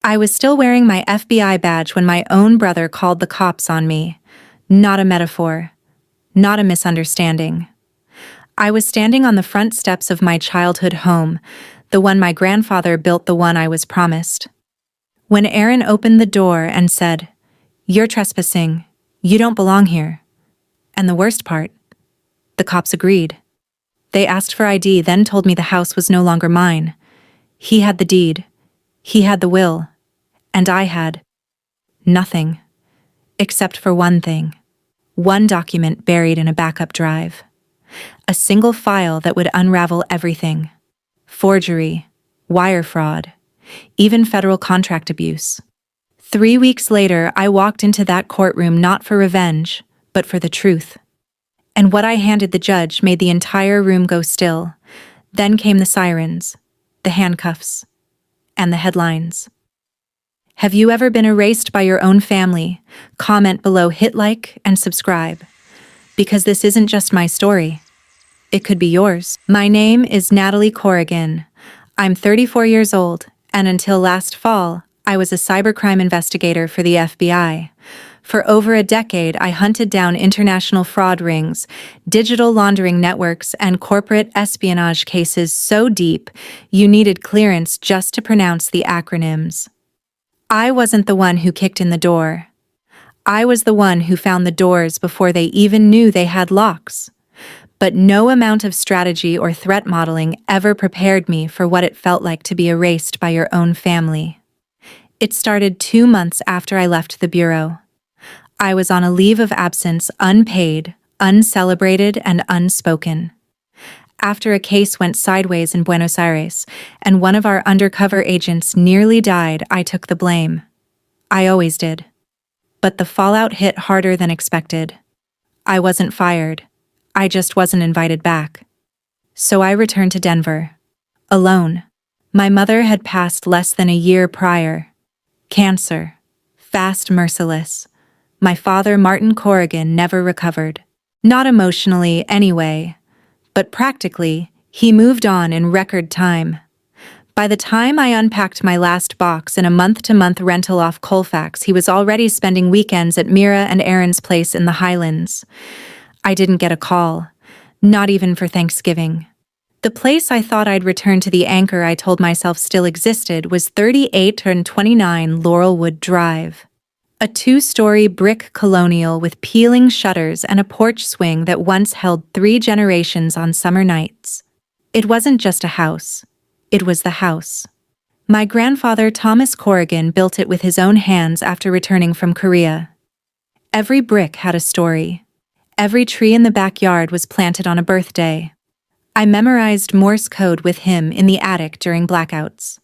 I was still wearing my FBI badge when my own brother called the cops on me. Not a metaphor. Not a misunderstanding. I was standing on the front steps of my childhood home, the one my grandfather built, the one I was promised. When Aaron opened the door and said, "You're trespassing. You don't belong here." And the worst part, the cops agreed. They asked for ID, then told me the house was no longer mine. He had the deed. He had the will. And I had nothing. Except for one thing. One document buried in a backup drive. A single file that would unravel everything. Forgery, wire fraud, even federal contract abuse. 3 weeks later, I walked into that courtroom not for revenge, but for the truth. And what I handed the judge made the entire room go still. Then came the sirens, the handcuffs, and the headlines. Have you ever been erased by your own family? Comment below, hit like, and subscribe. Because this isn't just my story. It could be yours. My name is Natalie Corrigan. I'm 34 years old, and until last fall, I was a cybercrime investigator for the FBI. For over a decade, I hunted down international fraud rings, digital laundering networks, and corporate espionage cases so deep you needed clearance just to pronounce the acronyms. I wasn't the one who kicked in the door. I was the one who found the doors before they even knew they had locks. But no amount of strategy or threat modeling ever prepared me for what it felt like to be erased by your own family. It started 2 months after I left the bureau. I was on a leave of absence, unpaid, uncelebrated, and unspoken. After a case went sideways in Buenos Aires, and one of our undercover agents nearly died, I took the blame. I always did. But the fallout hit harder than expected. I wasn't fired. I just wasn't invited back. So I returned to Denver. Alone. My mother had passed less than a year prior. Cancer. Fast, merciless. My father, Martin Corrigan, never recovered. Not emotionally, anyway. But practically, he moved on in record time. By the time I unpacked my last box in a month-to-month rental off Colfax, he was already spending weekends at Mira and Aaron's place in the Highlands. I didn't get a call, not even for Thanksgiving. The place I thought I'd return to, the anchor I told myself still existed, was 3829 Laurelwood Drive. A 2-story brick colonial with peeling shutters and a porch swing that once held 3 generations on summer nights. It wasn't just a house. It was the house. My grandfather, Thomas Corrigan, built it with his own hands after returning from Korea. Every brick had a story. Every tree in the backyard was planted on a birthday. I memorized Morse code with him in the attic during blackouts.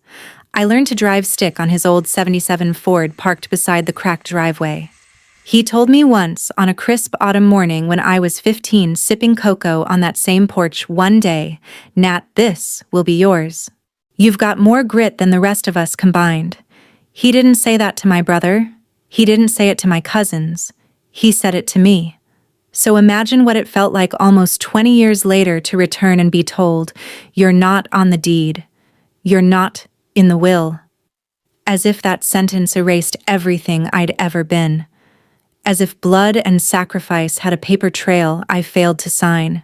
I learned to drive stick on his old '77 Ford parked beside the cracked driveway. He told me once, on a crisp autumn morning when I was 15 sipping cocoa on that same porch one day, "Nat, this will be yours. You've got more grit than the rest of us combined." He didn't say that to my brother. He didn't say it to my cousins. He said it to me. So imagine what it felt like almost 20 years later to return and be told, "You're not on the deed. You're not in the will." As if that sentence erased everything I'd ever been. As if blood and sacrifice had a paper trail I failed to sign.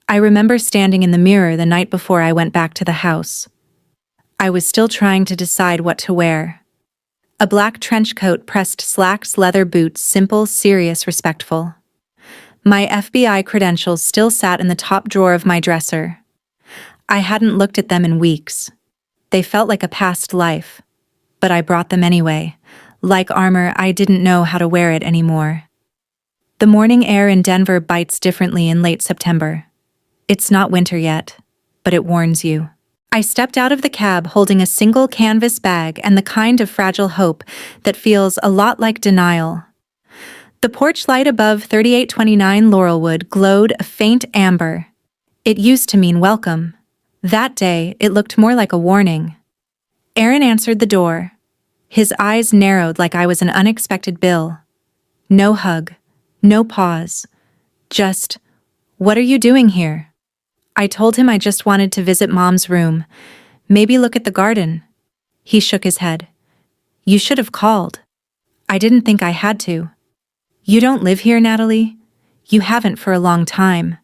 I remember standing in the mirror the night before I went back to the house. I was still trying to decide what to wear. A black trench coat, pressed slacks, leather boots, simple, serious, respectful. My FBI credentials still sat in the top drawer of my dresser. I hadn't looked at them in weeks. They felt like a past life, but I brought them anyway. Like armor, I didn't know how to wear it anymore. The morning air in Denver bites differently in late September. It's not winter yet, but it warns you. I stepped out of the cab holding a single canvas bag and the kind of fragile hope that feels a lot like denial. The porch light above 3829 Laurelwood glowed a faint amber. It used to mean welcome. That day, it looked more like a warning. Aaron answered the door. His eyes narrowed like I was an unexpected bill. No hug, no pause. Just, "What are you doing here?" I told him I just wanted to visit Mom's room, maybe look at the garden. He shook his head. You should have called. I didn't think I had to. You don't live here, Natalie? You haven't for a long time.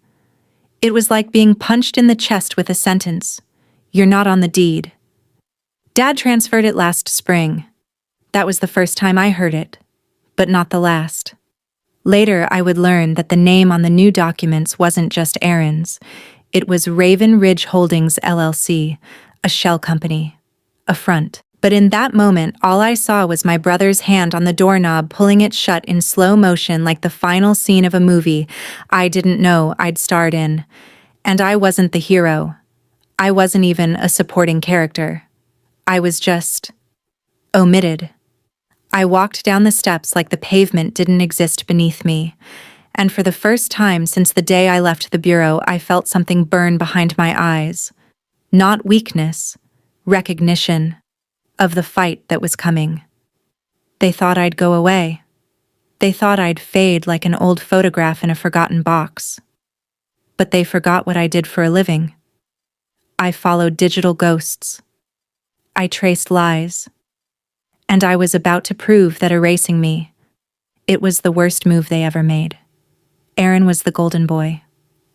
It was like being punched in the chest with a sentence. You're not on the deed. Dad transferred it last spring. That was the first time I heard it, but not the last. Later, I would learn that the name on the new documents wasn't just Aaron's. It was Raven Ridge Holdings LLC, a shell company, a front. But in that moment, all I saw was my brother's hand on the doorknob pulling it shut in slow motion like the final scene of a movie I didn't know I'd starred in. And I wasn't the hero. I wasn't even a supporting character. I was just omitted. I walked down the steps like the pavement didn't exist beneath me. And for the first time since the day I left the bureau, I felt something burn behind my eyes. Not weakness, recognition of the fight that was coming. They thought I'd go away. They thought I'd fade like an old photograph in a forgotten box. But they forgot what I did for a living. I followed digital ghosts. I traced lies. And I was about to prove that erasing me, it was the worst move they ever made. Aaron was the golden boy.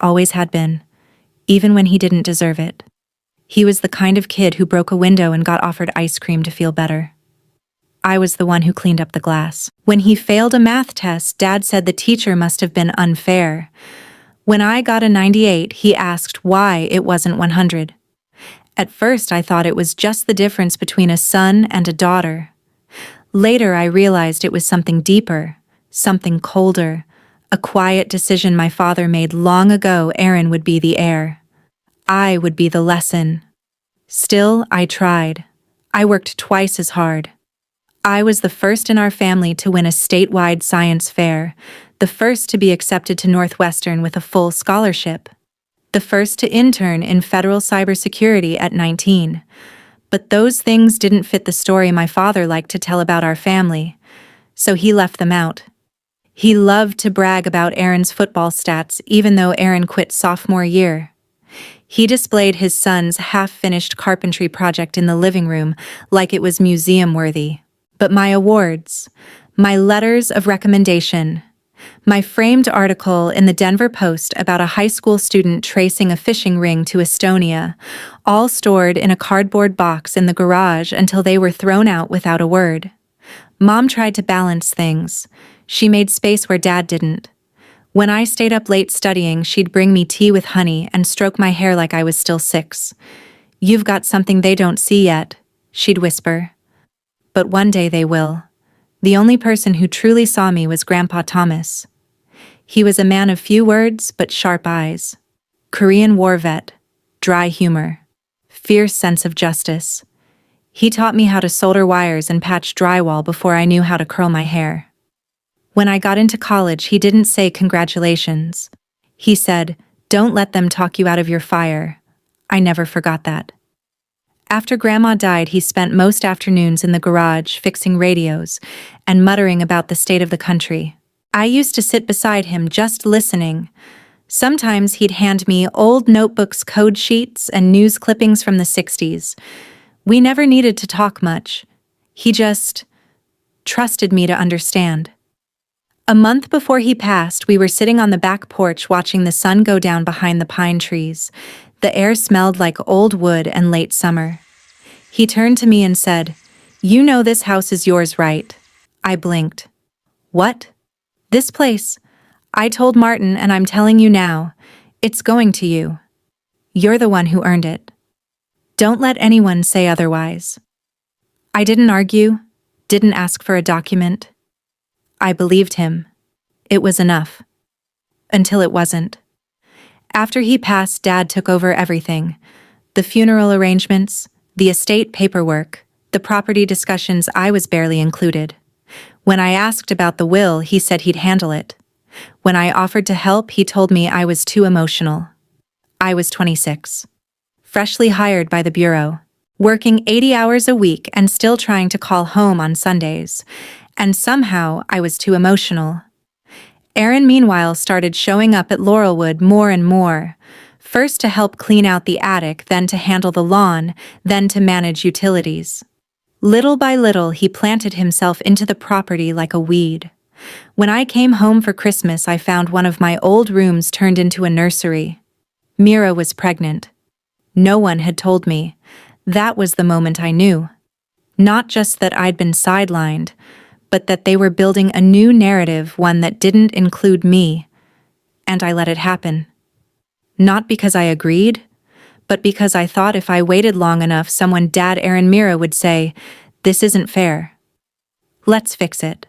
Always had been, even when he didn't deserve it. He was the kind of kid who broke a window and got offered ice cream to feel better. I was the one who cleaned up the glass. When he failed a math test, Dad said the teacher must have been unfair. When I got a 98, he asked why it wasn't 100. At first, I thought it was just the difference between a son and a daughter. Later, I realized it was something deeper, something colder, a quiet decision my father made long ago. Aaron would be the heir. I would be the lesson. Still, I tried. I worked twice as hard. I was the first in our family to win a statewide science fair, the first to be accepted to Northwestern with a full scholarship, the first to intern in federal cybersecurity at 19. But those things didn't fit the story my father liked to tell about our family, so he left them out. He loved to brag about Aaron's football stats even though Aaron quit sophomore year. He displayed his son's half-finished carpentry project in the living room like it was museum-worthy. But my awards, my letters of recommendation, my framed article in the Denver Post about a high school student tracing a fishing ring to Estonia, all stored in a cardboard box in the garage until they were thrown out without a word. Mom tried to balance things. She made space where Dad didn't. When I stayed up late studying, she'd bring me tea with honey and stroke my hair like I was still 6. "You've got something they don't see yet," she'd whisper. But one day they will. The only person who truly saw me was Grandpa Thomas. He was a man of few words but sharp eyes. Korean war vet, dry humor, fierce sense of justice. He taught me how to solder wires and patch drywall before I knew how to curl my hair. When I got into college, he didn't say congratulations. He said, "Don't let them talk you out of your fire." I never forgot that. After Grandma died, he spent most afternoons in the garage fixing radios and muttering about the state of the country. I used to sit beside him just listening. Sometimes he'd hand me old notebooks, code sheets, and news clippings from the 60s. We never needed to talk much. He just trusted me to understand. A month before he passed, we were sitting on the back porch watching the sun go down behind the pine trees. The air smelled like old wood and late summer. He turned to me and said, "You know this house is yours, right?" I blinked. "What?" "This place. I told Martin, and I'm telling you now. It's going to you. You're the one who earned it. Don't let anyone say otherwise." I didn't argue, didn't ask for a document. I believed him. It was enough. Until it wasn't. After he passed, Dad took over everything. The funeral arrangements, the estate paperwork, the property discussions. I was barely included. When I asked about the will, he said he'd handle it. When I offered to help, he told me I was too emotional. I was 26. Freshly hired by the Bureau. Working 80 hours a week and still trying to call home on Sundays. And somehow I was too emotional. Aaron, meanwhile, started showing up at Laurelwood more and more. First to help clean out the attic, then to handle the lawn, then to manage utilities. Little by little, he planted himself into the property like a weed. When I came home for Christmas, I found one of my old rooms turned into a nursery. Mira was pregnant. No one had told me. That was the moment I knew. Not just that I'd been sidelined, but that they were building a new narrative, one that didn't include me. And I let it happen. Not because I agreed, but because I thought if I waited long enough, someone Dad Aaron Mira would say, "This isn't fair. Let's fix it."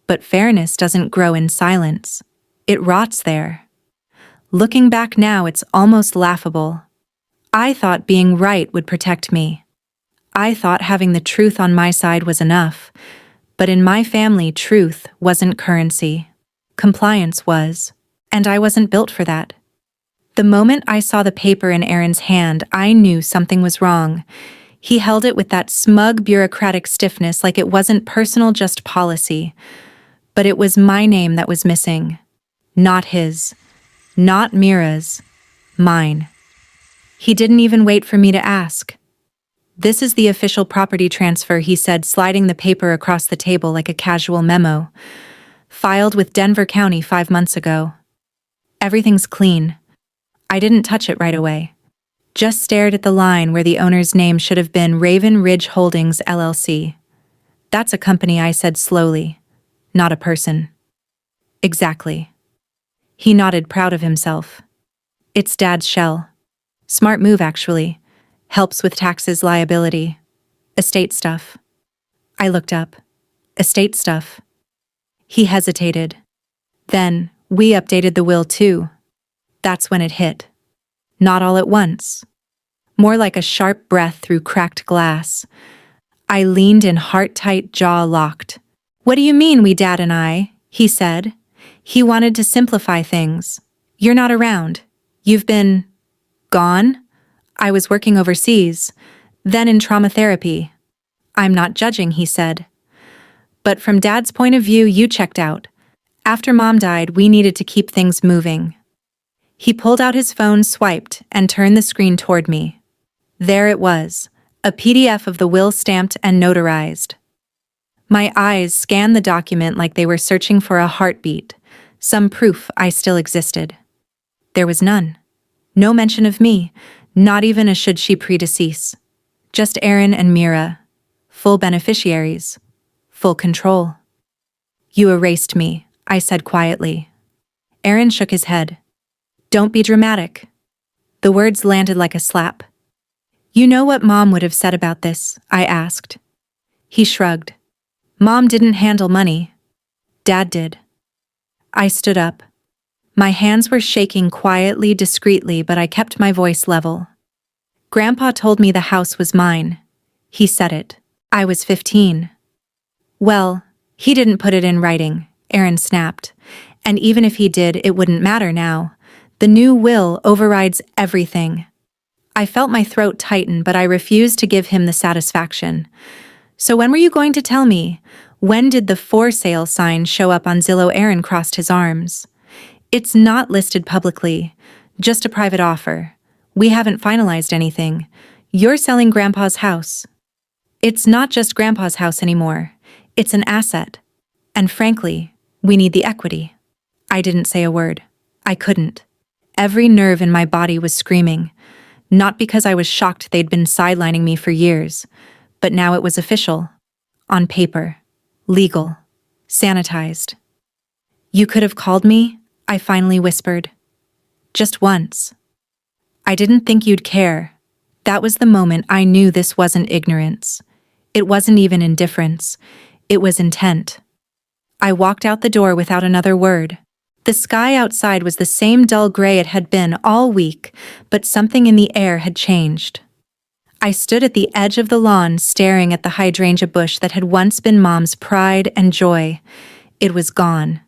But fairness doesn't grow in silence. It rots there. Looking back now, it's almost laughable. I thought being right would protect me. I thought having the truth on my side was enough. But in my family, truth wasn't currency. Compliance was. And I wasn't built for that. The moment I saw the paper in Aaron's hand, I knew something was wrong. He held it with that smug bureaucratic stiffness, like it wasn't personal, just policy. But it was my name that was missing. Not his. Not Mira's. Mine. He didn't even wait for me to ask. "This is the official property transfer," he said, sliding the paper across the table like a casual memo. "Filed with Denver County 5 months ago. Everything's clean." I didn't touch it right away. Just stared at the line where the owner's name should have been Raven Ridge Holdings, LLC. "That's a company," I said slowly. "Not a person." "Exactly." He nodded, proud of himself. "It's Dad's shell. Smart move, actually. Helps with taxes, liability. Estate stuff." I looked up. "Estate stuff?" He hesitated. "Then, we updated the will too." That's when it hit. Not all at once. More like a sharp breath through cracked glass. I leaned in, heart-tight, jaw locked. "What do you mean, we, Dad and I?" he said. He wanted to simplify things. "You're not around. You've been... gone?" "I was working overseas, then in trauma therapy." "I'm not judging," he said. "But from Dad's point of view, you checked out. After Mom died, we needed to keep things moving." He pulled out his phone, swiped, and turned the screen toward me. There it was, a PDF of the will, stamped and notarized. My eyes scanned the document like they were searching for a heartbeat, some proof I still existed. There was none. No mention of me, not even a should she predecease. Just Aaron and Mira. Full beneficiaries. Full control. "You erased me," I said quietly. Aaron shook his head. "Don't be dramatic." The words landed like a slap. "You know what Mom would have said about this?" I asked. He shrugged. "Mom didn't handle money. Dad did." I stood up. My hands were shaking quietly, discreetly, but I kept my voice level. "Grandpa told me the house was mine." He said it. I was 15. "Well, he didn't put it in writing," Aaron snapped. "And even if he did, it wouldn't matter now. The new will overrides everything." I felt my throat tighten, but I refused to give him the satisfaction. "So when were you going to tell me? When did the for sale sign show up on Zillow?" Aaron crossed his arms. "It's not listed publicly. Just a private offer. We haven't finalized anything. You're selling Grandpa's house." "It's not just Grandpa's house anymore. It's an asset. And frankly, we need the equity." I didn't say a word. I couldn't. Every nerve in my body was screaming. Not because I was shocked they'd been sidelining me for years, but now it was official. On paper. Legal. Sanitized. "You could have called me," I finally whispered. "Just once." "I didn't think you'd care." That was the moment I knew this wasn't ignorance. It wasn't even indifference. It was intent. I walked out the door without another word. The sky outside was the same dull gray it had been all week, but something in the air had changed. I stood at the edge of the lawn, staring at the hydrangea bush that had once been Mom's pride and joy. It was gone.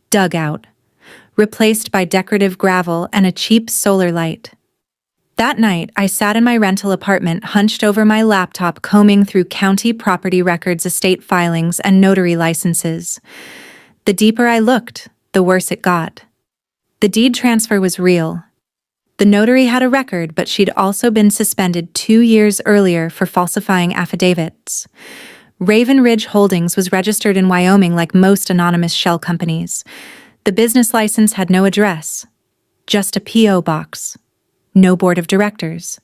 Dug out. Replaced by decorative gravel and a cheap solar light. That night, I sat in my rental apartment, hunched over my laptop, combing through county property records, estate filings, and notary licenses. The deeper I looked, the worse it got. The deed transfer was real. The notary had a record, but she'd also been suspended 2 years earlier for falsifying affidavits. Raven Ridge Holdings was registered in Wyoming like most anonymous shell companies. The business license had no address, just a P.O. box, no board of directors,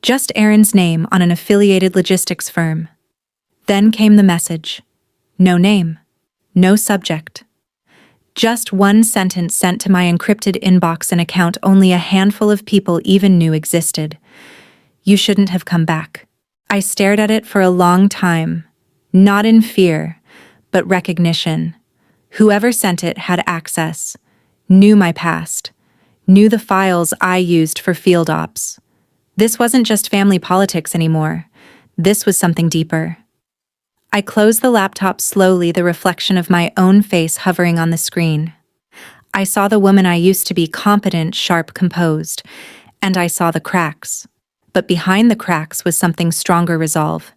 just Aaron's name on an affiliated logistics firm. Then came the message. No name, no subject. Just one sentence sent to my encrypted inbox, an account only a handful of people even knew existed. You shouldn't have come back. I stared at it for a long time, not in fear, but recognition. Whoever sent it had access, knew my past, knew the files I used for field ops. This wasn't just family politics anymore. This was something deeper. I closed the laptop slowly, the reflection of my own face hovering on the screen. I saw the woman I used to be, competent, sharp, composed, and I saw the cracks. But behind the cracks was something stronger: resolve.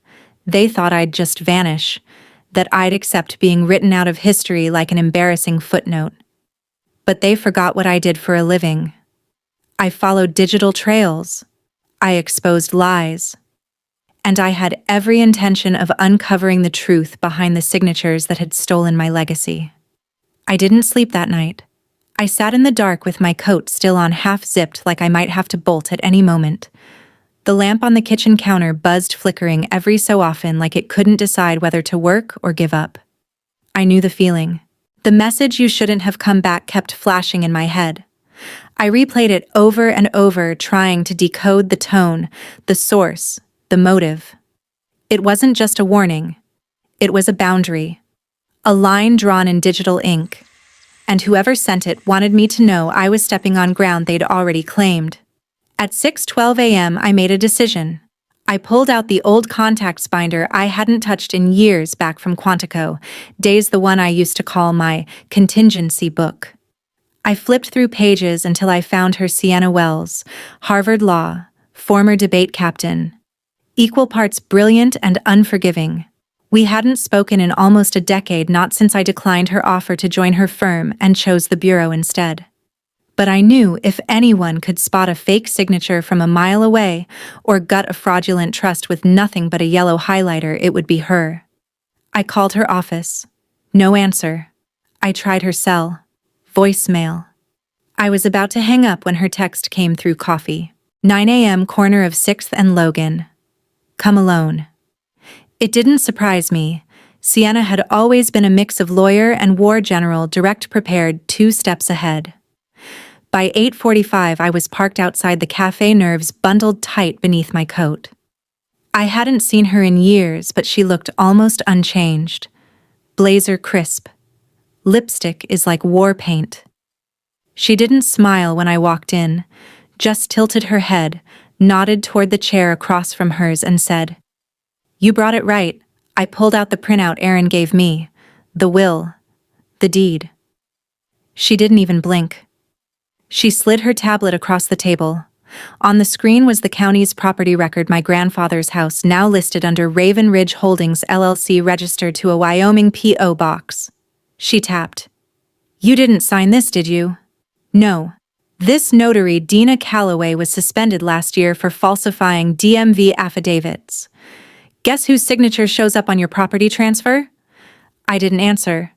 They thought I'd just vanish, that I'd accept being written out of history like an embarrassing footnote. But they forgot what I did for a living. I followed digital trails. I exposed lies. And I had every intention of uncovering the truth behind the signatures that had stolen my legacy. I didn't sleep that night. I sat in the dark with my coat still on, half-zipped, like I might have to bolt at any moment. The lamp on the kitchen counter buzzed, flickering every so often, like it couldn't decide whether to work or give up. I knew the feeling. The message, "You shouldn't have come back," kept flashing in my head. I replayed it over and over, trying to decode the tone, the source, the motive. It wasn't just a warning. It was a boundary. A line drawn in digital ink. And whoever sent it wanted me to know I was stepping on ground they'd already claimed. At 6:12 a.m., I made a decision. I pulled out the old contacts binder I hadn't touched in years back from Quantico, days the one I used to call my contingency book. I flipped through pages until I found her: Sienna Wells, Harvard Law, former debate captain. Equal parts brilliant and unforgiving. We hadn't spoken in almost a decade, not since I declined her offer to join her firm and chose the bureau instead. But I knew if anyone could spot a fake signature from a mile away or gut a fraudulent trust with nothing but a yellow highlighter, it would be her. I called her office. No answer. I tried her cell. Voicemail. I was about to hang up when her text came through: coffee. 9 a.m., corner of 6th and Logan. Come alone. It didn't surprise me. Sienna had always been a mix of lawyer and war general, direct, prepared, 2 steps ahead. By 8:45, I was parked outside the cafe, nerves bundled tight beneath my coat. I hadn't seen her in years, but she looked almost unchanged. Blazer crisp. Lipstick is like war paint. She didn't smile when I walked in, just tilted her head, nodded toward the chair across from hers, and said, "You brought it right." I pulled out the printout Aaron gave me, the will, the deed. She didn't even blink. She slid her tablet across the table. On the screen was the county's property record: my grandfather's house, now listed under Raven Ridge Holdings LLC, registered to a Wyoming P.O. box. She tapped. "You didn't sign this, did you?" "No. This notary, Dina Calloway, was suspended last year for falsifying DMV affidavits. Guess whose signature shows up on your property transfer?" I didn't answer.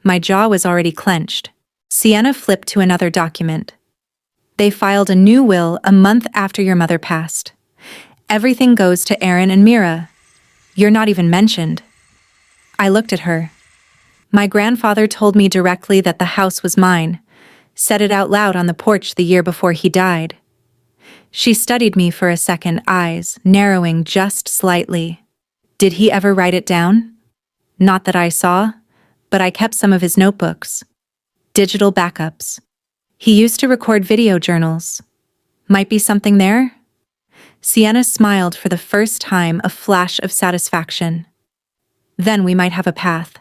My jaw was already clenched. Sienna flipped to another document. "They filed a new will a month after your mother passed. Everything goes to Aaron and Mira. You're not even mentioned." I looked at her. My grandfather told me directly that the house was mine. Said it out loud on the porch the year before he died. She studied me for a second, eyes narrowing just slightly. "Did he ever write it down?" "Not that I saw, but I kept some of his notebooks. Digital backups. He used to record video journals. Might be something there?" Sienna smiled for the first time, a flash of satisfaction. "Then we might have a path.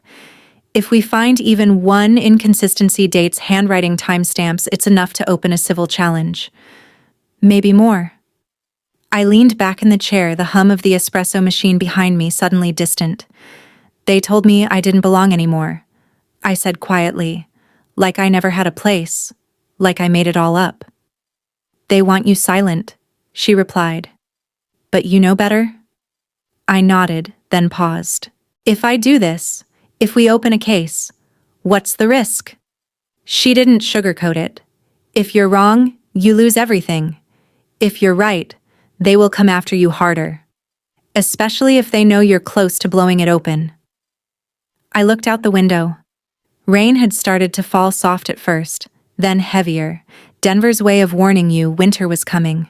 If we find even one inconsistency, dates, handwriting, timestamps, it's enough to open a civil challenge. Maybe more." I leaned back in the chair, the hum of the espresso machine behind me suddenly distant. "They told me I didn't belong anymore," I said quietly, like I never had a place, like I made it all up. They want you silent, she replied. But you know better? I nodded, then paused. If I do this, if we open a case, what's the risk? She didn't sugarcoat it. If you're wrong, you lose everything. If you're right, they will come after you harder. Especially if they know you're close to blowing it open. I looked out the window. Rain had started to fall soft at first, then heavier, Denver's way of warning you winter was coming.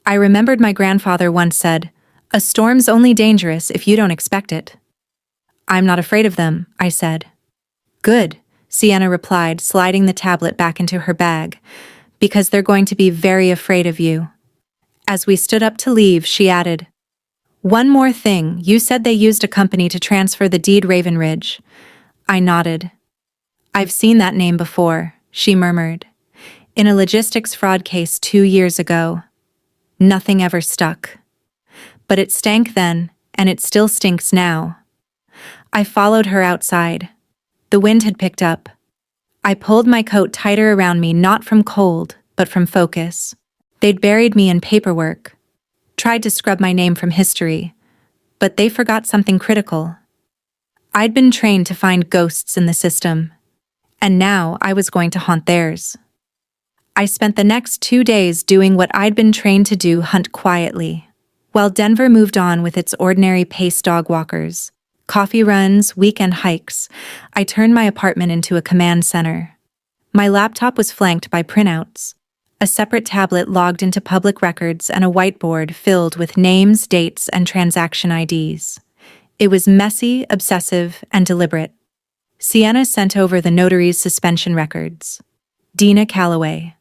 I remembered my grandfather once said, "A storm's only dangerous if you don't expect it." "I'm not afraid of them," I said. "Good," Sienna replied, sliding the tablet back into her bag, "because they're going to be very afraid of you." As we stood up to leave, she added, "One more thing, you said they used a company to transfer the deed Raven Ridge." I nodded. "I've seen that name before," she murmured. "In a logistics fraud case 2 years ago. Nothing ever stuck. But it stank then, and it still stinks now." I followed her outside. The wind had picked up. I pulled my coat tighter around me, not from cold, but from focus. They'd buried me in paperwork, tried to scrub my name from history, but they forgot something critical. I'd been trained to find ghosts in the system, and now I was going to haunt theirs. I spent the next 2 days doing what I'd been trained to do, hunt quietly, while Denver moved on with its ordinary pace dog walkers, coffee runs, weekend hikes. I turned my apartment into a command center. My laptop was flanked by printouts, a separate tablet logged into public records, and a whiteboard filled with names, dates, and transaction IDs. It was messy, obsessive, and deliberate. Sienna sent over the notary's suspension records. Dina Calloway,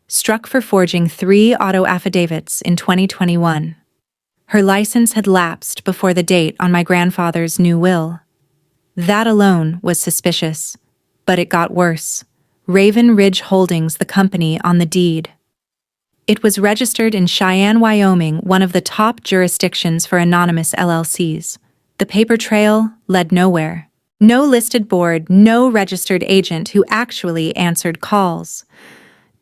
struck for forging 3 auto affidavits in 2021. Her license had lapsed before the date on my grandfather's new will. That alone was suspicious, but it got worse. Raven Ridge Holdings, the company on the deed. It was registered in Cheyenne, Wyoming, one of the top jurisdictions for anonymous LLCs. The paper trail led nowhere. No listed board, no registered agent who actually answered calls.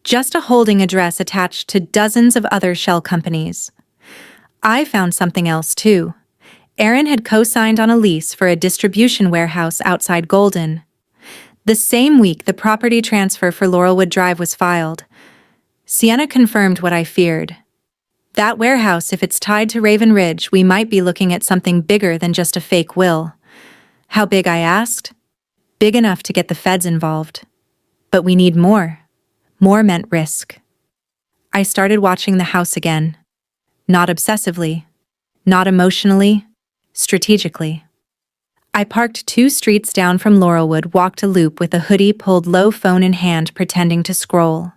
Just a holding address attached to dozens of other shell companies. I found something else too. Aaron had co-signed on a lease for a distribution warehouse outside Golden. The same week the property transfer for Laurelwood Drive was filed. Sienna confirmed what I feared. That warehouse, if it's tied to Raven Ridge, we might be looking at something bigger than just a fake will. How big, I asked? Big enough to get the feds involved. But we need more. More meant risk. I started watching the house again. Not obsessively, not emotionally, strategically. I parked 2 streets down from Laurelwood, walked a loop with a hoodie pulled low, phone in hand, pretending to scroll.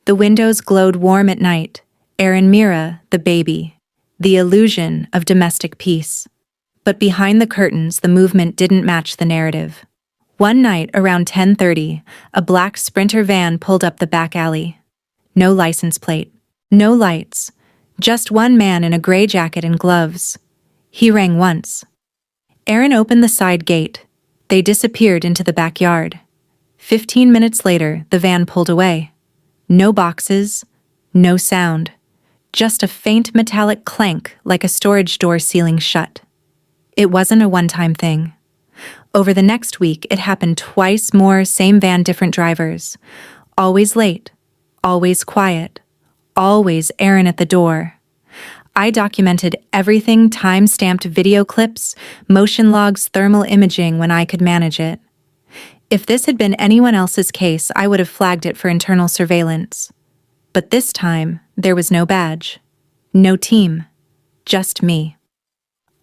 The windows glowed warm at night. Aaron, Mira, the baby. The illusion of domestic peace. But behind the curtains, the movement didn't match the narrative. One night, around 10:30, a black Sprinter van pulled up the back alley. No license plate. No lights. Just one man in a gray jacket and gloves. He rang once. Aaron opened the side gate. They disappeared into the backyard. 15 minutes later, the van pulled away. No boxes, no sound. Just a faint metallic clank like a storage door sealing shut. It wasn't a one-time thing. Over the next week, it happened twice more, same van, different drivers. Always late, always quiet, always Aaron at the door. I documented everything, time-stamped video clips, motion logs, thermal imaging when I could manage it. If this had been anyone else's case, I would have flagged it for internal surveillance. But this time, there was no badge. No team. Just me.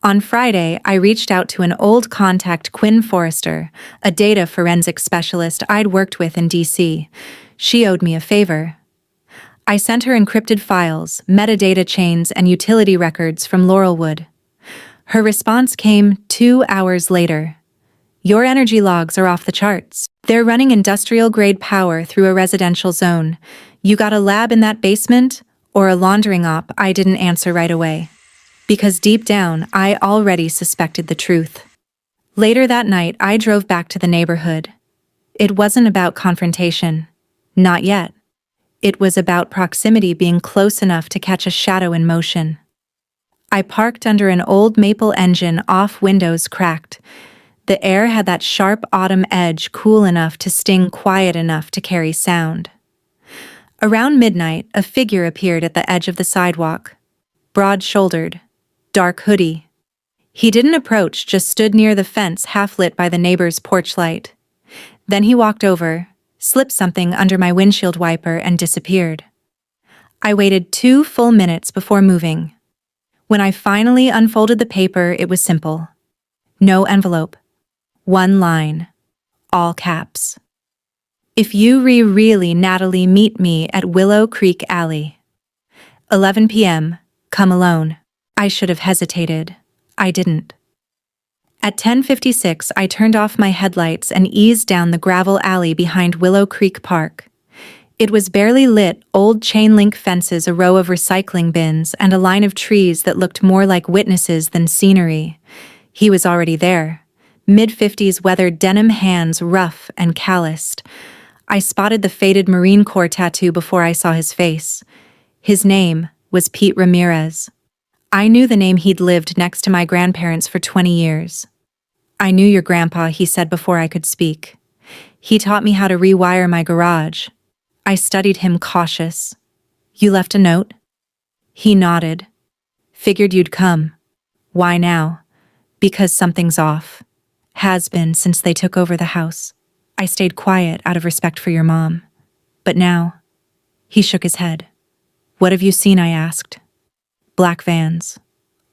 On Friday, I reached out to an old contact, Quinn Forrester, a data forensics specialist I'd worked with in DC. She owed me a favor. I sent her encrypted files, metadata chains, and utility records from Laurelwood. Her response came 2 hours later. Your energy logs are off the charts. They're running industrial-grade power through a residential zone. You got a lab in that basement? Or a laundering op? I didn't answer right away. Because deep down, I already suspected the truth. Later that night, I drove back to the neighborhood. It wasn't about confrontation. Not yet. It was about proximity being close enough to catch a shadow in motion. I parked under an old maple engine, off windows cracked. The air had that sharp autumn edge, cool enough to sting, quiet enough to carry sound. Around midnight, a figure appeared at the edge of the sidewalk. Broad-shouldered, dark hoodie. He didn't approach, just stood near the fence, half-lit by the neighbor's porch light. Then he walked over, slipped something under my windshield wiper, and disappeared. I waited 2 full minutes before moving. When I finally unfolded the paper, it was simple. No envelope. 1 line. All caps. If you really Natalie, meet me at Willow Creek Alley. 11 p.m. Come alone. I should have hesitated. I didn't. At 10:56, I turned off my headlights and eased down the gravel alley behind Willow Creek Park. It was barely lit, old chain-link fences, a row of recycling bins, and a line of trees that looked more like witnesses than scenery. He was already there. Mid-50s, weathered, denim hands, rough and calloused. I spotted the faded Marine Corps tattoo before I saw his face. His name was Pete Ramirez. I knew the name. He'd lived next to my grandparents for 20 years. I knew your grandpa, he said before I could speak. He taught me how to rewire my garage. I studied him, cautious. You left a note? He nodded. Figured you'd come. Why now? Because something's off. Has been since they took over the house. I stayed quiet out of respect for your mom. But now, he shook his head. What have you seen? I asked. Black vans.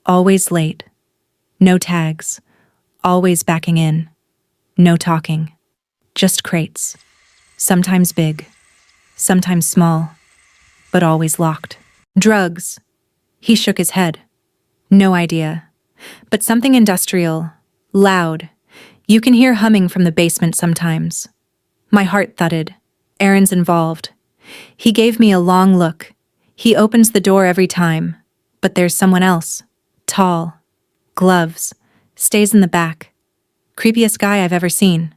Always late. No tags. Always backing in. No talking. Just crates. Sometimes big. Sometimes small. But always locked. Drugs. He shook his head. No idea. But something industrial. Loud. You can hear humming from the basement sometimes. My heart thudded. Aaron's involved. He gave me a long look. He opens the door every time. But there's someone else. Tall. Gloves. Stays in the back. Creepiest guy I've ever seen.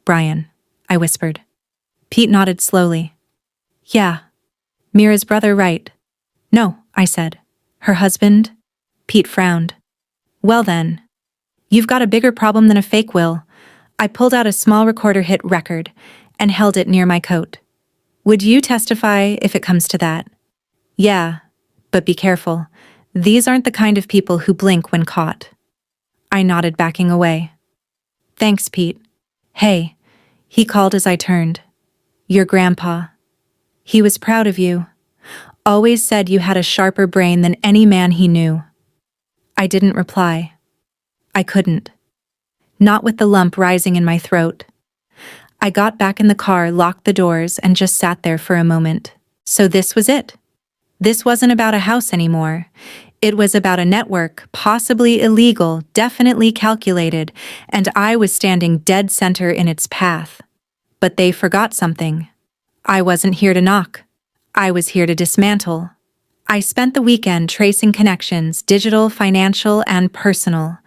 Brian, I whispered. Pete nodded slowly. Yeah. Mira's brother, right? No, I said. Her husband? Pete frowned. Well then. You've got a bigger problem than a fake will. I pulled out a small recorder hit record and held it near my coat. Would you testify if it comes to that? Yeah, but be careful. These aren't the kind of people who blink when caught. I nodded, backing away. Thanks, Pete. Hey, he called as I turned. Your grandpa. He was proud of you. Always said you had a sharper brain than any man he knew. I didn't reply. I couldn't. Not with the lump rising in my throat. I got back in the car, locked the doors, and just sat there for a moment. So this was it. This wasn't about a house anymore. It was about a network, possibly illegal, definitely calculated, and I was standing dead center in its path. But they forgot something. I wasn't here to knock. I was here to dismantle. I spent the weekend tracing connections, digital, financial, and personal.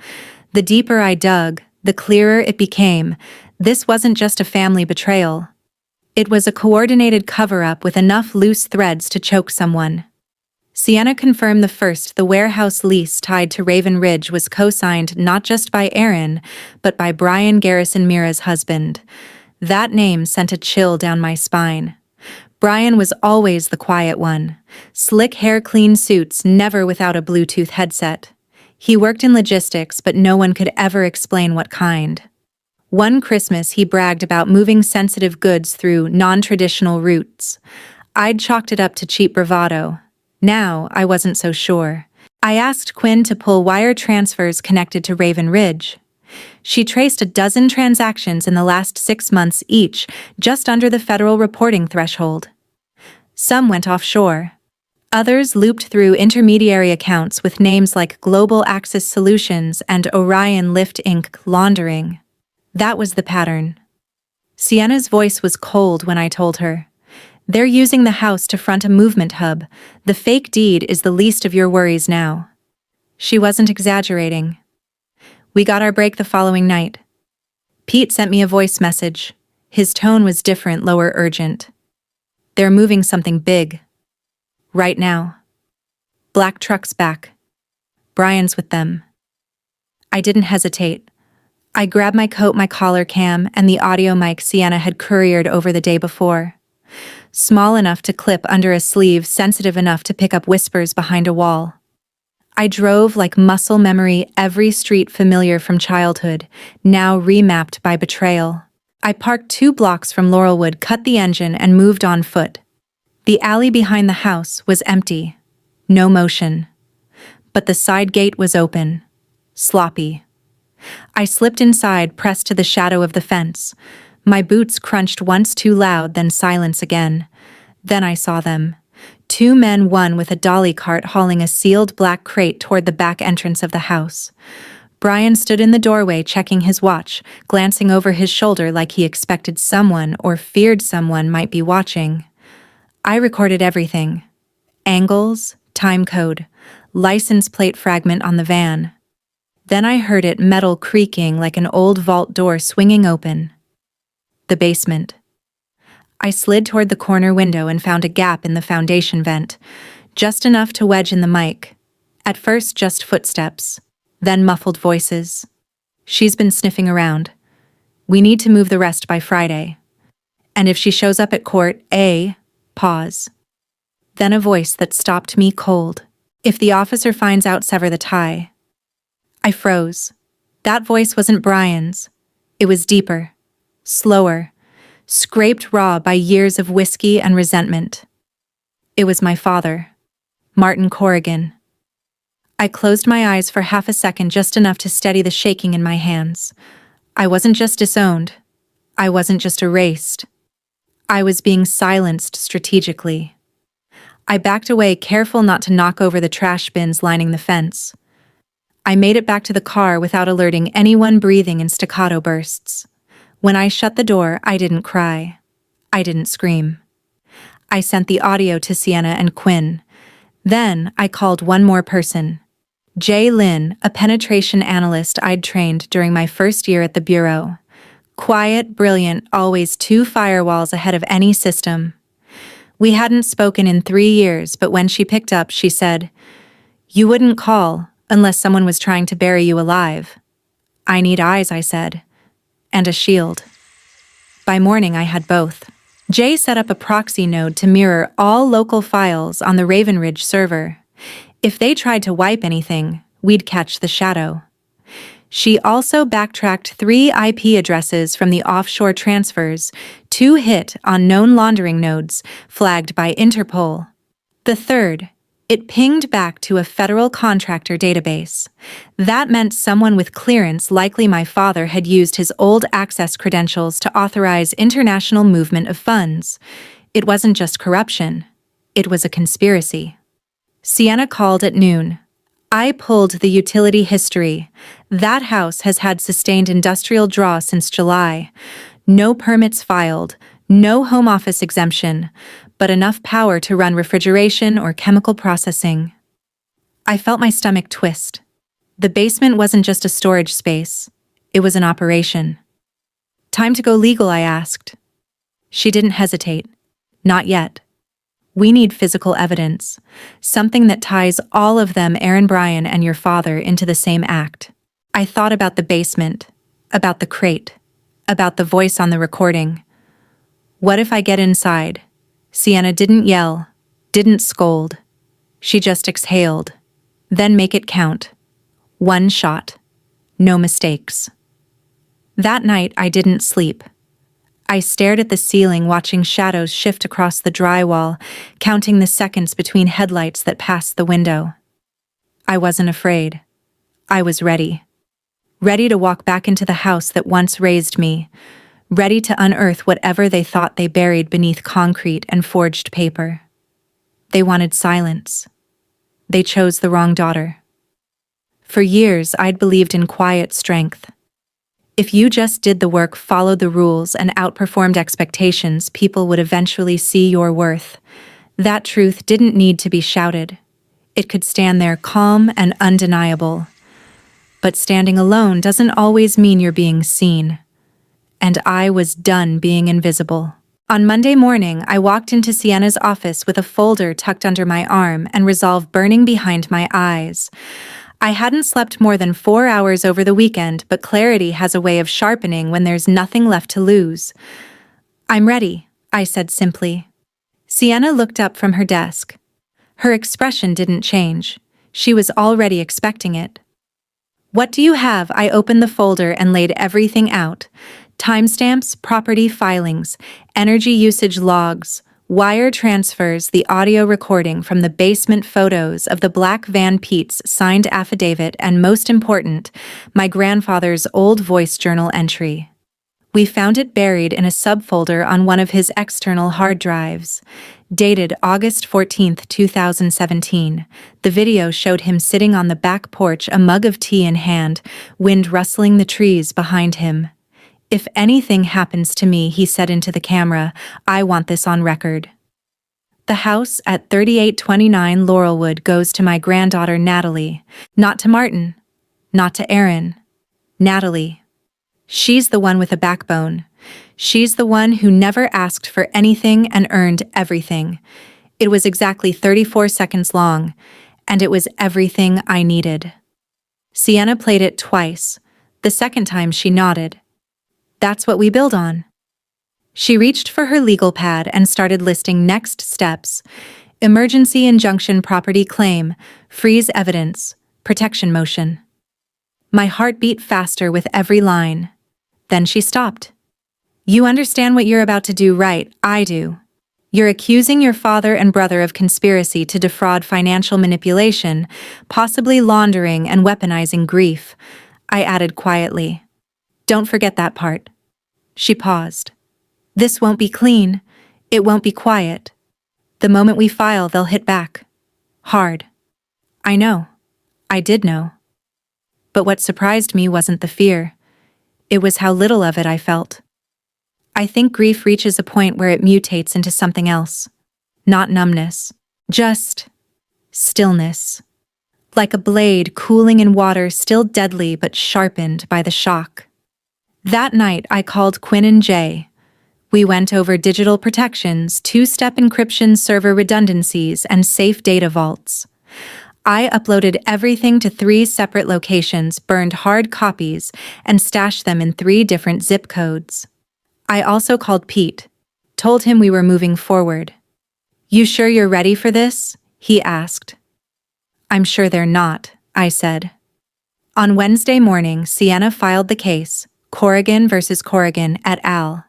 The deeper I dug, the clearer it became. This wasn't just a family betrayal. It was a coordinated cover-up with enough loose threads to choke someone. Sienna confirmed the warehouse lease tied to Raven Ridge was co-signed not just by Aaron, but by Brian Garrison, Mira's husband. That name sent a chill down my spine. Brian was always the quiet one. Slick hair, clean suits, never without a Bluetooth headset. He worked in logistics, but no one could ever explain what kind. One Christmas, he bragged about moving sensitive goods through non-traditional routes. I'd chalked it up to cheap bravado. Now, I wasn't so sure. I asked Quinn to pull wire transfers connected to Raven Ridge. She traced a dozen transactions in the last 6 months each, just under the federal reporting threshold. Some went offshore. Others looped through intermediary accounts with names like Global Access Solutions and Orion Lift Inc. Laundering. That was the pattern. Sienna's voice was cold when I told her. They're using the house to front a movement hub. The fake deed is the least of your worries now. She wasn't exaggerating. We got our break the following night. Pete sent me a voice message. His tone was different, lower, urgent. They're moving something big. Right now. Black truck's back. Brian's with them. I didn't hesitate. I grabbed my coat, my collar cam, and the audio mic Sienna had couriered over the day before. Small enough to clip under a sleeve, sensitive enough to pick up whispers behind a wall. I drove like muscle memory every street familiar from childhood, now remapped by betrayal. I parked 2 blocks from Laurelwood, cut the engine, and moved on foot. The alley behind the house was empty. No motion. But the side gate was open. Sloppy. I slipped inside, pressed to the shadow of the fence. My boots crunched once too loud, then silence again. Then I saw them. 2 men, one with a dolly cart hauling a sealed black crate toward the back entrance of the house. Brian stood in the doorway checking his watch, glancing over his shoulder like he expected someone or feared someone might be watching. I recorded everything. Angles, time code, license plate fragment on the van. Then I heard it, metal creaking like an old vault door swinging open. The basement. I slid toward the corner window and found a gap in the foundation vent, just enough to wedge in the mic. At first just footsteps, then muffled voices. She's been sniffing around. We need to move the rest by Friday. And if she shows up at court, pause. Then a voice that stopped me cold. If the officer finds out, sever the tie. I froze. That voice wasn't Brian's. It was deeper, slower, scraped raw by years of whiskey and resentment. It was my father, Martin Corrigan. I closed my eyes for half a second, just enough to steady the shaking in my hands. I wasn't just disowned. I wasn't just erased. I was being silenced strategically. I backed away, careful not to knock over the trash bins lining the fence. I made it back to the car without alerting anyone, breathing in staccato bursts. When I shut the door, I didn't cry. I didn't scream. I sent the audio to Sienna and Quinn. Then I called one more person. Jay Lynn, a penetration analyst I'd trained during my first year at the Bureau. Quiet, brilliant, always 2 firewalls ahead of any system. We hadn't spoken in 3 years, but when she picked up, she said, "You wouldn't call unless someone was trying to bury you alive." "I need eyes," I said, "and a shield." By morning, I had both. Jay set up a proxy node to mirror all local files on the Raven Ridge server. If they tried to wipe anything, we'd catch the shadow. She also backtracked 3 IP addresses from the offshore transfers, 2 hit on known laundering nodes, flagged by Interpol. The third, it pinged back to a federal contractor database. That meant someone with clearance, likely my father, had used his old access credentials to authorize international movement of funds. It wasn't just corruption. It was a conspiracy. Sienna called at noon. I pulled the utility history. That house has had sustained industrial draw since July. No permits filed, no home office exemption, but enough power to run refrigeration or chemical processing. I felt my stomach twist. The basement wasn't just a storage space. It was an operation. "Time to go legal?" I asked. She didn't hesitate. "Not yet. We need physical evidence, something that ties all of them, Aaron, Brian, and your father, into the same act." I thought about the basement, about the crate, about the voice on the recording. What if I get inside? Sienna didn't yell, didn't scold. She just exhaled. Then make it count. 1 shot. No mistakes. That night, I didn't sleep. I stared at the ceiling, watching shadows shift across the drywall, counting the seconds between headlights that passed the window. I wasn't afraid. I was ready. Ready to walk back into the house that once raised me. Ready to unearth whatever they thought they buried beneath concrete and forged paper. They wanted silence. They chose the wrong daughter. For years, I'd believed in quiet strength. If you just did the work, followed the rules, and outperformed expectations, people would eventually see your worth. That truth didn't need to be shouted. It could stand there calm and undeniable. But standing alone doesn't always mean you're being seen. And I was done being invisible. On Monday morning, I walked into Sienna's office with a folder tucked under my arm and resolve burning behind my eyes. I hadn't slept more than 4 hours over the weekend, but clarity has a way of sharpening when there's nothing left to lose. "I'm ready," I said simply. Sienna looked up from her desk. Her expression didn't change. She was already expecting it. "What do you have?" I opened the folder and laid everything out. Timestamps, property filings, energy usage logs, wire transfers, the audio recording from the basement photos of the black van, Pete's signed affidavit, and most important, my grandfather's old voice journal entry. We found it buried in a subfolder on one of his external hard drives. Dated August 14, 2017, the video showed him sitting on the back porch, a mug of tea in hand, wind rustling the trees behind him. "If anything happens to me," he said into the camera, "I want this on record." The house at 3829 Laurelwood goes to my granddaughter Natalie, not to Martin, not to Aaron. Natalie. She's the one with a backbone. She's the one who never asked for anything and earned everything. It was exactly 34 seconds long, and it was everything I needed. Sienna played it twice. The second time she nodded. "That's what we build on." She reached for her legal pad and started listing next steps: emergency injunction, property claim, freeze evidence, protection motion. My heart beat faster with every line. Then she stopped. "You understand what you're about to do, right?" "I do. You're accusing your father and brother of conspiracy to defraud, financial manipulation, possibly laundering and weaponizing grief," I added quietly. "Don't forget that part." She paused. "This won't be clean. It won't be quiet. The moment we file, they'll hit back. Hard." I know. I did know. But what surprised me wasn't the fear. It was how little of it I felt. I think grief reaches a point where it mutates into something else. Not numbness. Just stillness. Like a blade cooling in water, still deadly but sharpened by the shock. That night, I called Quinn and Jay. We went over digital protections, two-step encryption, server redundancies, and safe data vaults. I uploaded everything to 3 separate locations, burned hard copies, and stashed them in 3 different zip codes. I also called Pete, told him we were moving forward. "You sure you're ready for this?" he asked. "I'm sure they're not," I said. On Wednesday morning, Sienna filed the case, Corrigan versus Corrigan et al.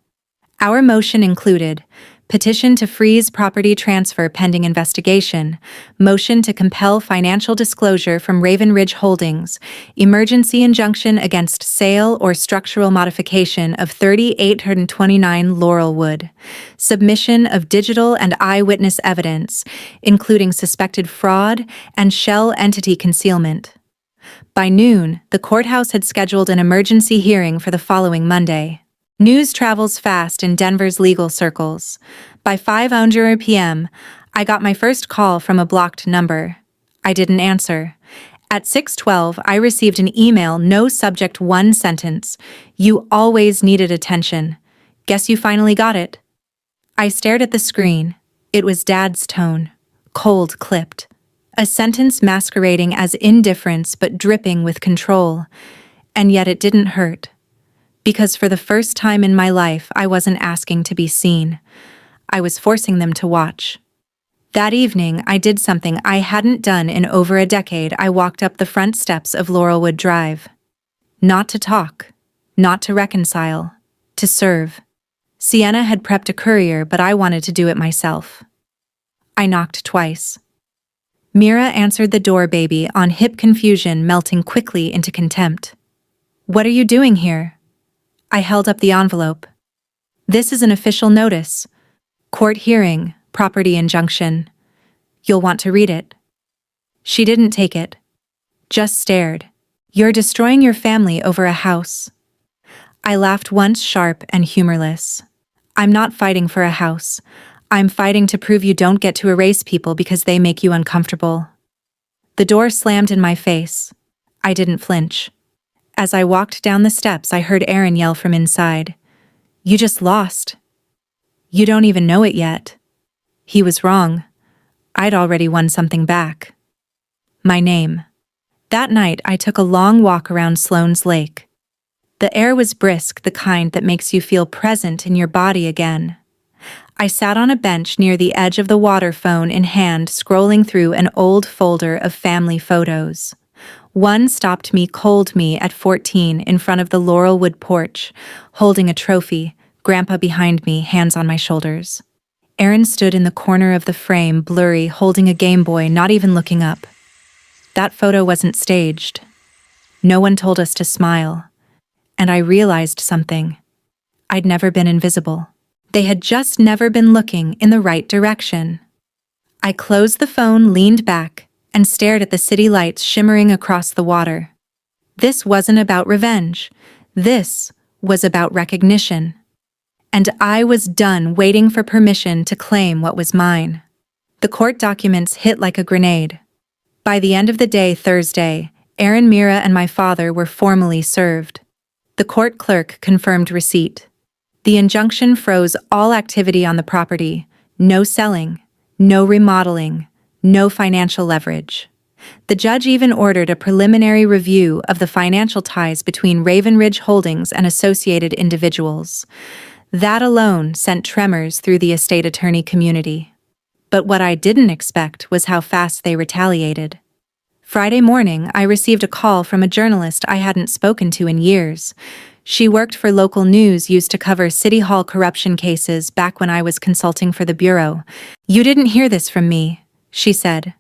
Our motion included petition to freeze property transfer pending investigation, motion to compel financial disclosure from Raven Ridge Holdings, emergency injunction against sale or structural modification of 3829 Laurelwood, submission of digital and eyewitness evidence, including suspected fraud and shell entity concealment. By noon, the courthouse had scheduled an emergency hearing for the following Monday. News travels fast in Denver's legal circles. By 5:00 p.m., I got my first call from a blocked number. I didn't answer. At 6:12, I received an email, no subject, one sentence: "You always needed attention. Guess you finally got it." I stared at the screen. It was Dad's tone, cold, clipped. A sentence masquerading as indifference but dripping with control. And yet it didn't hurt. Because for the first time in my life, I wasn't asking to be seen. I was forcing them to watch. That evening, I did something I hadn't done in over a decade. I walked up the front steps of Laurelwood Drive. Not to talk, not to reconcile, to serve. Sienna had prepped a courier, but I wanted to do it myself. I knocked twice. Mira answered the door, baby on hip, confusion melting quickly into contempt. "What are you doing here?" I held up the envelope. "This is an official notice. Court hearing, property injunction. You'll want to read it." She didn't take it. Just stared. "You're destroying your family over a house." I laughed once, sharp and humorless. "I'm not fighting for a house. I'm fighting to prove you don't get to erase people because they make you uncomfortable." The door slammed in my face. I didn't flinch. As I walked down the steps, I heard Aaron yell from inside. "You just lost." You don't even know it yet. He was wrong. I'd already won something back. My name. That night, I took a long walk around Sloan's Lake. The air was brisk, the kind that makes you feel present in your body again. I sat on a bench near the edge of the water, phone in hand, scrolling through an old folder of family photos. One stopped me cold, me at 14 in front of the Laurelwood porch, holding a trophy, Grandpa behind me, hands on my shoulders. Aaron stood in the corner of the frame, blurry, holding a Game Boy, not even looking up. That photo wasn't staged. No one told us to smile. And I realized something. I'd never been invisible. They had just never been looking in the right direction. I closed the phone, leaned back, and stared at the city lights shimmering across the water. This wasn't about revenge. This was about recognition. And I was done waiting for permission to claim what was mine. The court documents hit like a grenade. By the end of the day, Thursday, Aaron, Mira, and my father were formally served. The court clerk confirmed receipt. The injunction froze all activity on the property. No selling, no remodeling, no financial leverage. The judge even ordered a preliminary review of the financial ties between Raven Ridge Holdings and associated individuals. That alone sent tremors through the estate attorney community. But what I didn't expect was how fast they retaliated. Friday morning, I received a call from a journalist I hadn't spoken to in years. She worked for local news used to cover City Hall corruption cases back when I was consulting for the Bureau. "You didn't hear this from me," she said.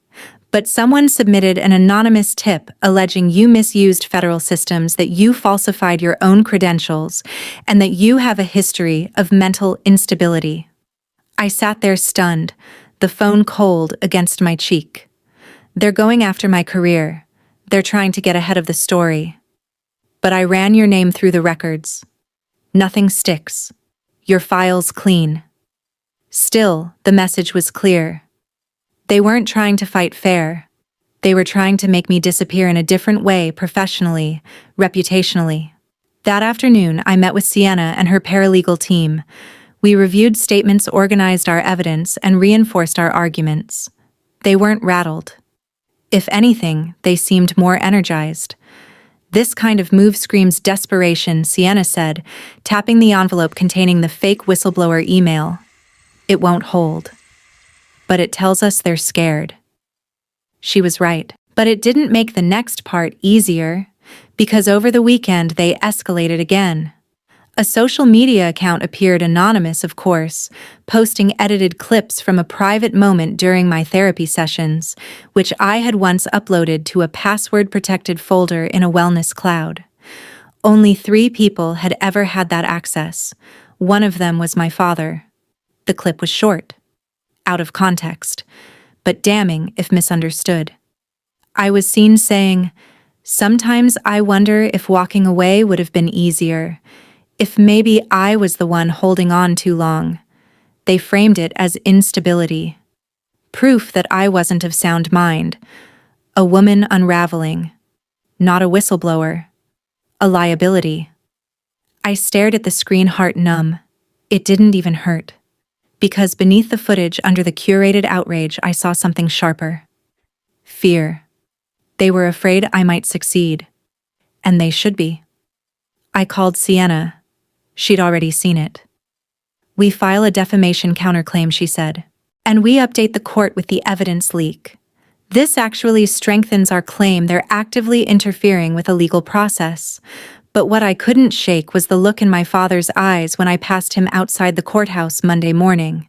"But someone submitted an anonymous tip alleging you misused federal systems, that you falsified your own credentials, and that you have a history of mental instability." I sat there stunned, the phone cold against my cheek. They're going after my career. They're trying to get ahead of the story. But I ran your name through the records. Nothing sticks. Your file's clean. Still, the message was clear. They weren't trying to fight fair. They were trying to make me disappear in a different way, professionally, reputationally. That afternoon, I met with Sienna and her paralegal team. We reviewed statements, organized our evidence, and reinforced our arguments. They weren't rattled. If anything, they seemed more energized. "This kind of move screams desperation," Sienna said, tapping the envelope containing the fake whistleblower email. "It won't hold. But it tells us they're scared." She was right. But it didn't make the next part easier, because over the weekend they escalated again. A social media account appeared, anonymous of course, posting edited clips from a private moment during my therapy sessions, which I had once uploaded to a password-protected folder in a wellness cloud. Only 3 people had ever had that access. One of them was my father. The clip was short, out of context, but damning if misunderstood. I was seen saying, "Sometimes I wonder if walking away would have been easier, if maybe I was the one holding on too long." They framed it as instability. Proof that I wasn't of sound mind. A woman unraveling. Not a whistleblower. A liability. I stared at the screen, heart numb. It didn't even hurt. Because beneath the footage, under the curated outrage, I saw something sharper. Fear. They were afraid I might succeed. And they should be. I called Sienna. She'd already seen it. "We file a defamation counterclaim," she said. "And we update the court with the evidence leak. This actually strengthens our claim they're actively interfering with a legal process." But what I couldn't shake was the look in my father's eyes when I passed him outside the courthouse Monday morning.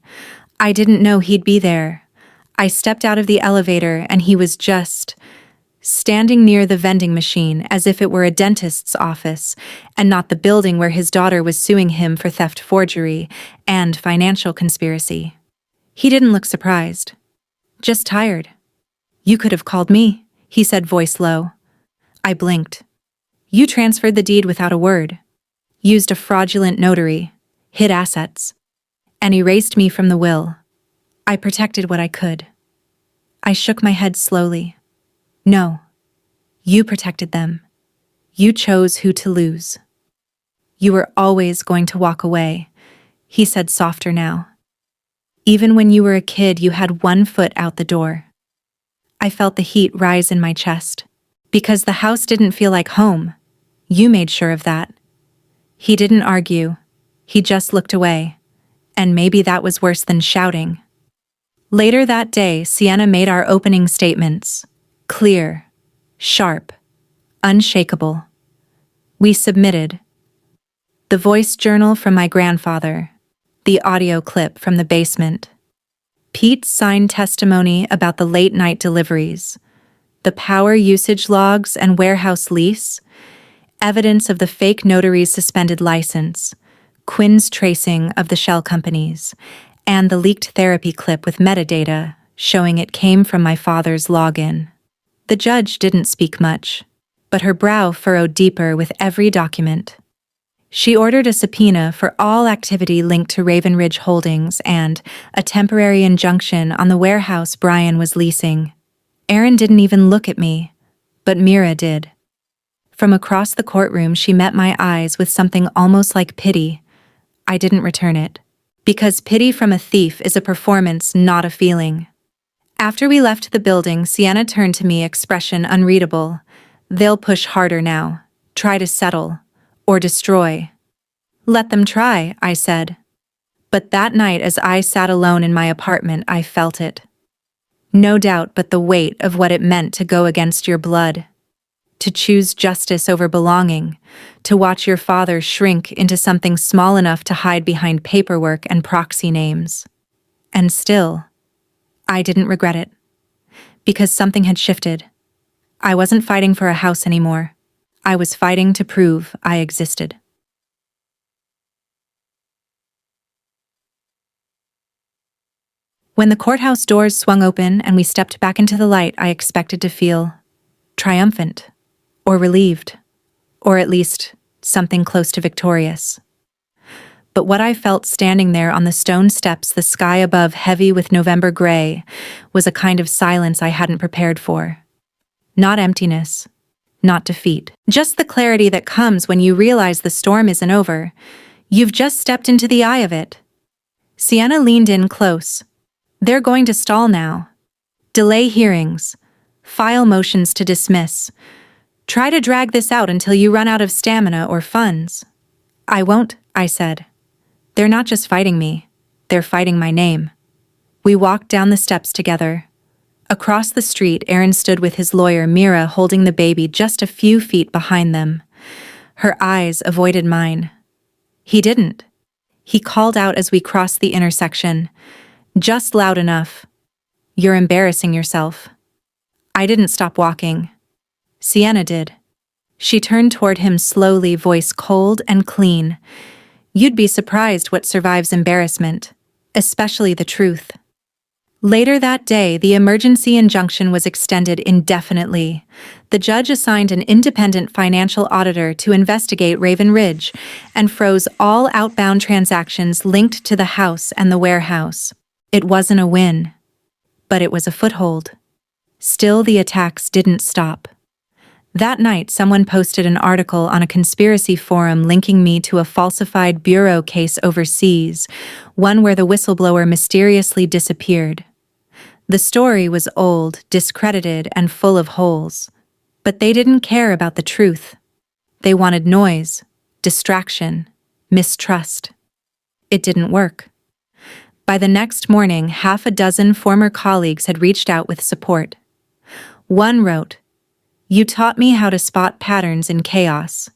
I didn't know he'd be there. I stepped out of the elevator and he was just standing near the vending machine, as if it were a dentist's office, and not the building where his daughter was suing him for theft, forgery, and financial conspiracy. He didn't look surprised. Just tired. "You could have called me," he said, voice low. I blinked. "You transferred the deed without a word. Used a fraudulent notary. Hid assets. And erased me from the will. I protected what I could." I shook my head slowly. "No. You protected them. You chose who to lose. You were always going to walk away," he said, softer now. Even when you were a kid, you had one foot out the door. I felt the heat rise in my chest. Because the house didn't feel like home. You made sure of that. He didn't argue. He just looked away. And maybe that was worse than shouting. Later that day, Sienna made our opening statements. Clear, sharp, unshakable. We submitted. The voice journal from my grandfather. The audio clip from the basement. Pete's signed testimony about the late-night deliveries. The power usage logs and warehouse lease. Evidence of the fake notary's suspended license. Quinn's tracing of the shell companies. And the leaked therapy clip with metadata showing it came from my father's login. The judge didn't speak much, but her brow furrowed deeper with every document. She ordered a subpoena for all activity linked to Raven Ridge Holdings and a temporary injunction on the warehouse Brian was leasing. Aaron didn't even look at me, but Mira did. From across the courtroom, she met my eyes with something almost like pity. I didn't return it. Because pity from a thief is a performance, not a feeling. After we left the building, Sienna turned to me, expression unreadable. They'll push harder now. Try to settle. Or destroy. Let them try, I said. But that night, as I sat alone in my apartment, I felt it. No doubt but the weight of what it meant to go against your blood. To choose justice over belonging, to watch your father shrink into something small enough to hide behind paperwork and proxy names. And still, I didn't regret it. Because something had shifted. I wasn't fighting for a house anymore. I was fighting to prove I existed. When the courthouse doors swung open and we stepped back into the light, I expected to feel triumphant. Or relieved, or at least something close to victorious. But what I felt standing there on the stone steps, the sky above heavy with November gray, was a kind of silence I hadn't prepared for. Not emptiness, not defeat. Just the clarity that comes when you realize the storm isn't over. You've just stepped into the eye of it. Sienna leaned in close. They're going to stall now. Delay hearings. File motions to dismiss. Try to drag this out until you run out of stamina or funds. I won't, I said. They're not just fighting me. They're fighting my name. We walked down the steps together. Across the street, Aaron stood with his lawyer, Mira, holding the baby just a few feet behind them. Her eyes avoided mine. He didn't. He called out as we crossed the intersection. Just loud enough. You're embarrassing yourself. I didn't stop walking. Sienna did. She turned toward him slowly, voice cold and clean. You'd be surprised what survives embarrassment, especially the truth. Later that day, the emergency injunction was extended indefinitely. The judge assigned an independent financial auditor to investigate Raven Ridge and froze all outbound transactions linked to the house and the warehouse. It wasn't a win, but it was a foothold. Still, the attacks didn't stop. That night, someone posted an article on a conspiracy forum linking me to a falsified bureau case overseas, one where the whistleblower mysteriously disappeared. The story was old, discredited, and full of holes. But they didn't care about the truth. They wanted noise, distraction, mistrust. It didn't work. By the next morning, half a dozen former colleagues had reached out with support. One wrote, "You taught me how to spot patterns in chaos.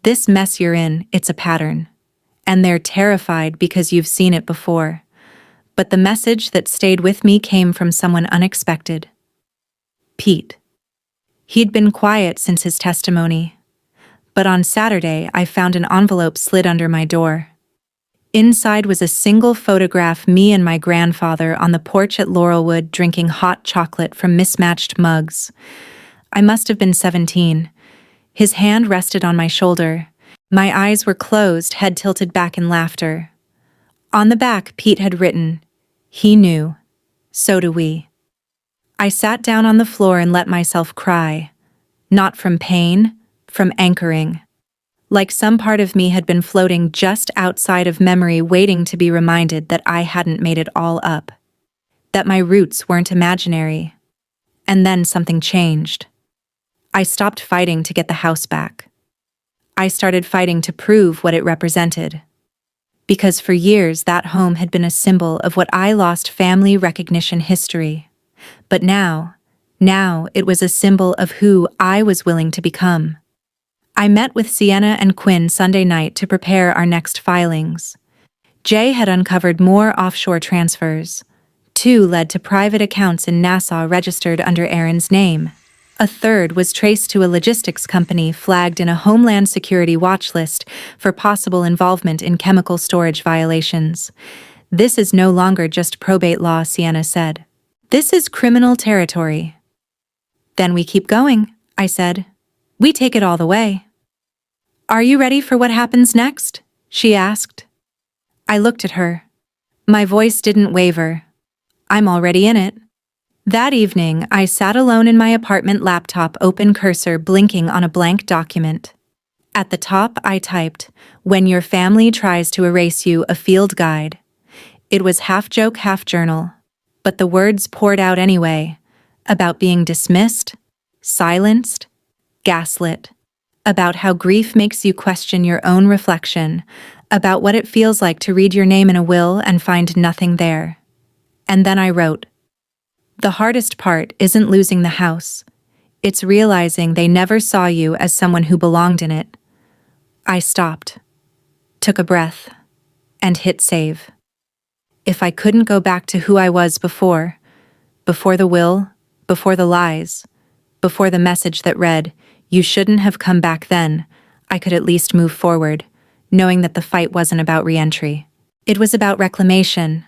This mess you're in, it's a pattern. And they're terrified because you've seen it before." But the message that stayed with me came from someone unexpected. Pete. He'd been quiet since his testimony. But on Saturday, I found an envelope slid under my door. Inside was a single photograph, me and my grandfather on the porch at Laurelwood drinking hot chocolate from mismatched mugs. I must have been 17. His hand rested on my shoulder. My eyes were closed, head tilted back in laughter. On the back, Pete had written, "He knew. So do we." I sat down on the floor and let myself cry. Not from pain, from anchoring. like some part of me had been floating just outside of memory, waiting to be reminded that I hadn't made it all up, that my roots weren't imaginary. And then something changed. I stopped fighting to get the house back. I started fighting to prove what it represented. Because for years that home had been a symbol of what I lost: family, recognition, history. But now it was a symbol of who I was willing to become. I met with Sienna and Quinn Sunday night to prepare our next filings. Jay had uncovered more offshore transfers. 2 led to private accounts in Nassau registered under Aaron's name. A third was traced to a logistics company flagged in a Homeland Security watch list for possible involvement in chemical storage violations. This is no longer just probate law, Sienna said. This is criminal territory. Then we keep going, I said. We take it all the way. Are you ready for what happens next? She asked. I looked at her. My voice didn't waver. I'm already in it. That evening, I sat alone in my apartment, laptop open, cursor blinking on a blank document. At the top, I typed, "When your family tries to erase you, a field guide." It was half joke, half journal. But the words poured out anyway, about being dismissed, silenced, gaslit, about how grief makes you question your own reflection, about what it feels like to read your name in a will and find nothing there. And then I wrote, "The hardest part isn't losing the house. It's realizing they never saw you as someone who belonged in it." I stopped, took a breath, and hit save. If I couldn't go back to who I was before the will, before the lies, before the message that read, "You shouldn't have come back then," I could at least move forward, knowing that the fight wasn't about re-entry. It was about reclamation.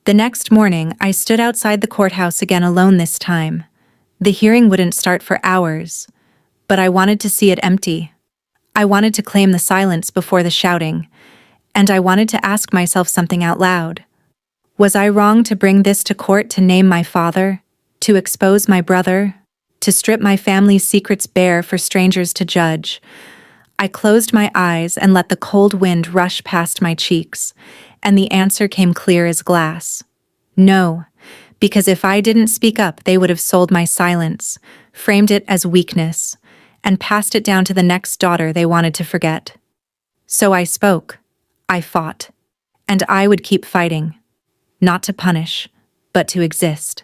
The next morning, I stood outside the courthouse again, alone this time. The hearing wouldn't start for hours, but I wanted to see it empty. I wanted to claim the silence before the shouting, and I wanted to ask myself something out loud. Was I wrong to bring this to court, to name my father, to expose my brother, to strip my family's secrets bare for strangers to judge? I closed my eyes and let the cold wind rush past my cheeks, and the answer came clear as glass. No, because if I didn't speak up, they would have sold my silence, framed it as weakness, and passed it down to the next daughter they wanted to forget. So I spoke, I fought, and I would keep fighting. Not to punish, but to exist.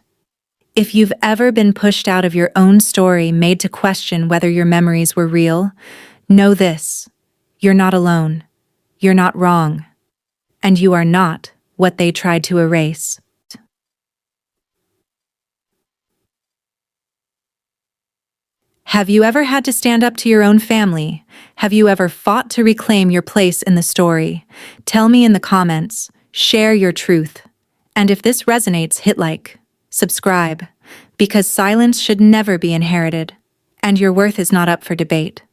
If you've ever been pushed out of your own story, made to question whether your memories were real, know this: you're not alone, you're not wrong, and you are not what they tried to erase. Have you ever had to stand up to your own family? Have you ever fought to reclaim your place in the story? Tell me in the comments, share your truth. And if this resonates, hit like, subscribe, because silence should never be inherited, and your worth is not up for debate.